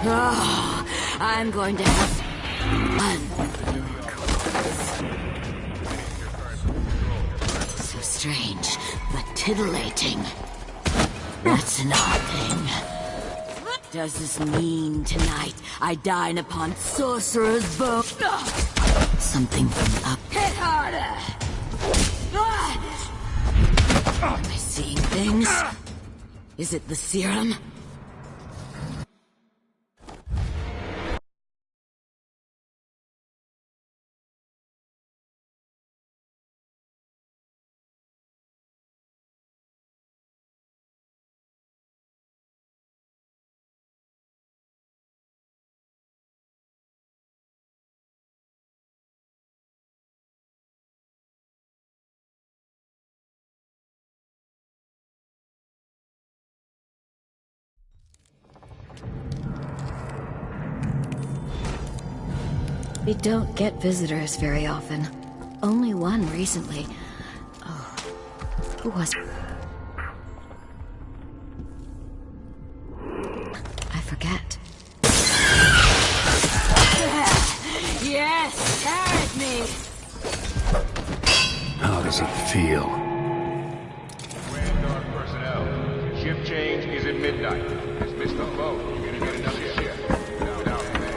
Speaker 19: Oh, I'm going to have fun. So strange, but titillating. That's an odd thing. Does this mean tonight I dine upon sorcerer's bone? Something from up. Hit harder! Am I seeing things? Is it the serum? We don't get visitors very often. Only one recently. Oh, who was... I forget. Yes! Stare at me!
Speaker 2: How does it feel?
Speaker 21: Grand Guard personnel. Shift change is at midnight. Dismiss the boat. You're gonna get another shift. Without pay.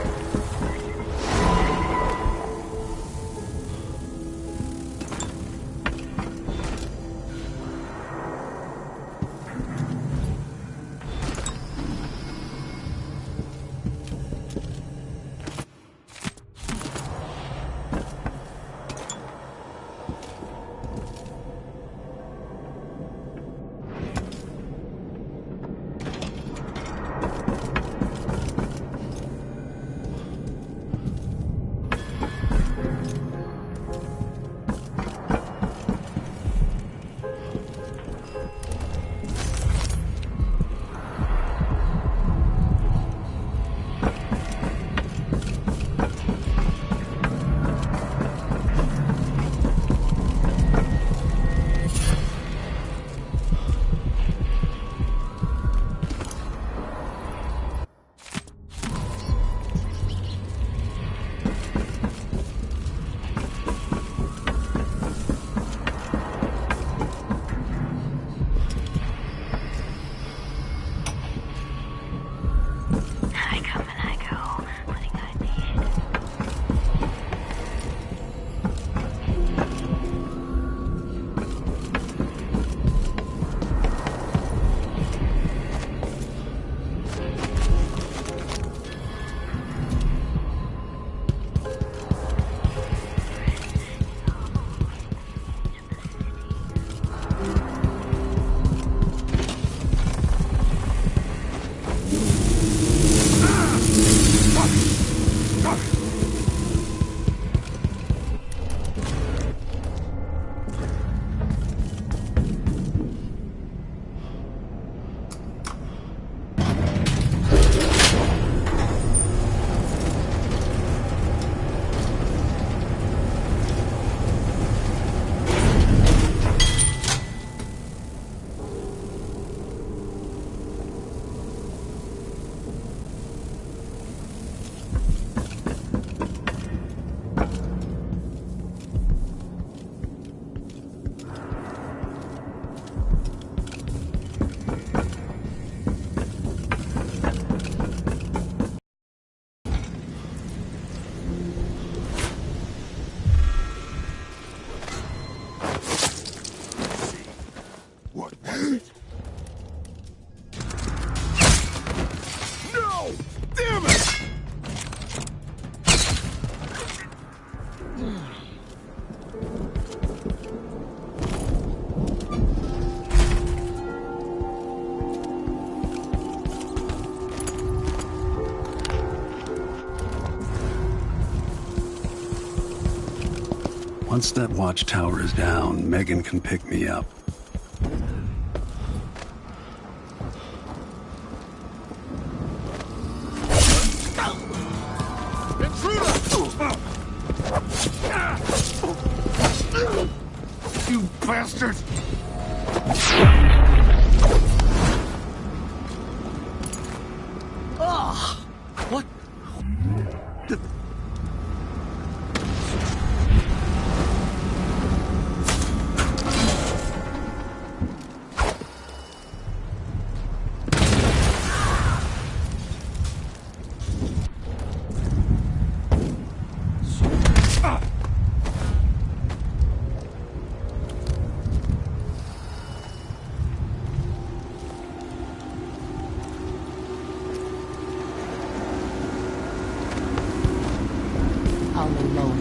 Speaker 2: Once that watchtower is down, Megan can pick me up.
Speaker 21: You bastard!
Speaker 19: Oh,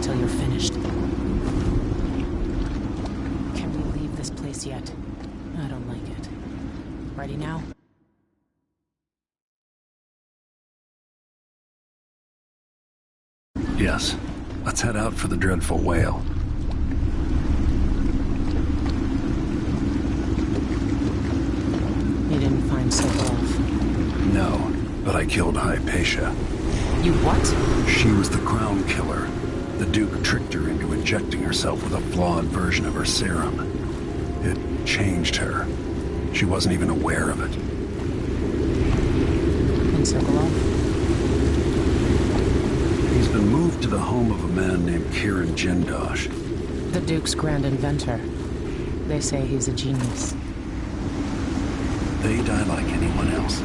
Speaker 12: until you're finished. Can we leave this place yet? I don't like it. Ready now?
Speaker 2: Yes. Let's head out for the dreadful whale.
Speaker 12: You didn't find Sokolov?
Speaker 2: No, but I killed Hypatia.
Speaker 12: You what?
Speaker 2: She was the crown killer. The Duke tricked her into injecting herself with a flawed version of her serum. It changed her. She wasn't even aware of it.
Speaker 12: And Sokolov?
Speaker 2: He's been moved to the home of a man named Kieran Jindosh.
Speaker 12: The Duke's grand inventor. They say he's a genius.
Speaker 2: They die like anyone else.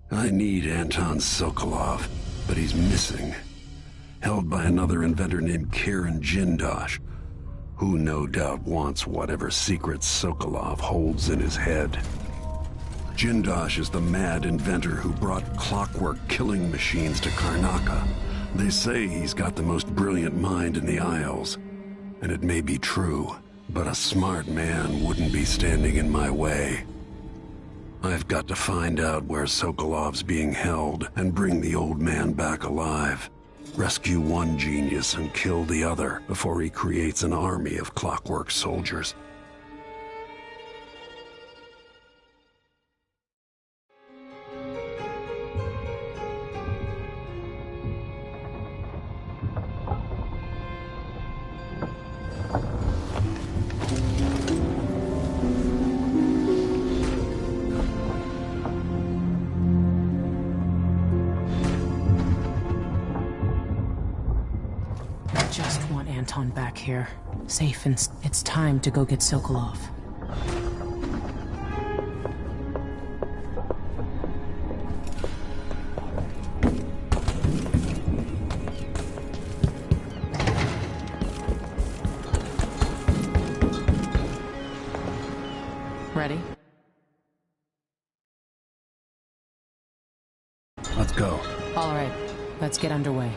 Speaker 2: I need Anton Sokolov, but he's missing. Held by another inventor named Kieran Jindosh, who no doubt wants whatever secrets Sokolov holds in his head. Jindosh is the mad inventor who brought clockwork killing machines to Karnaca. They say he's got the most brilliant mind in the Isles. And it may be true, but a smart man wouldn't be standing in my way. I've got to find out where Sokolov's being held and bring the old man back alive. Rescue one genius and kill the other before he creates an army of clockwork soldiers.
Speaker 12: Anton back here. Safe, and it's time to go get Sokolov. Ready?
Speaker 2: Let's go.
Speaker 12: All right, let's get underway.